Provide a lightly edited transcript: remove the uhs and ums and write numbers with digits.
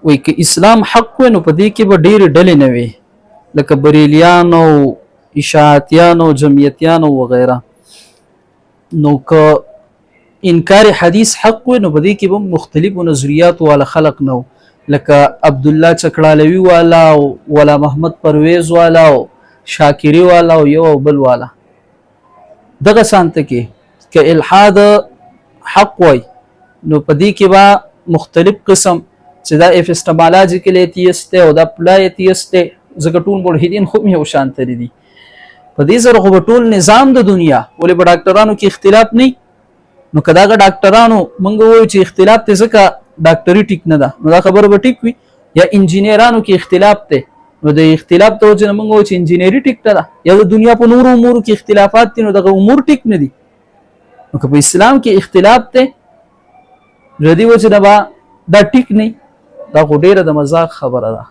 وایي که اسلام حق وي نو په دې کې به ډېرې ډلې نه وي لکه بریلیان او اشاعتیان او جمعیتیان او وغیره. نو که انکار حدیث حق وي نو په دې کې به مختلفو نظریاتو والا خلق نه لکه عبدالله چکړالوي والا او ولا محمد پرویز والا او شاکری والا او یو بل والا. دغه سانته کې که الحاد حق وي نو په دې کې به مختلف قسم چې دا اپیسټمالوژیکل ایتیست دی او دا پلای ایتیست دی، ځکه ټول ملحدین خو یو شان ترې دي. په دې سره خو ټول نظام د دنیا ولې په ډاکټرانو کې اختلاف نه، نو که دغه ډاکټرانو مونږ وایو چې اختلاف ته ځکه ډاکټري ټیک نه ده، نو دا خبره به ټیک وي. یا انجینیرانو کې اختلاف ته، نو د اختلاف ته وجه نه مونږ وایو چې انجینیري ټیک نه ده. یا د دنیا په نورو امورو کې اختلافات دي، نو دغه امور ټیک نه دي. نو که په اسلام کې اختلاف ته ردی وجه نه دا ټیک نه، دا خو ډیره د مزاق خبره ده.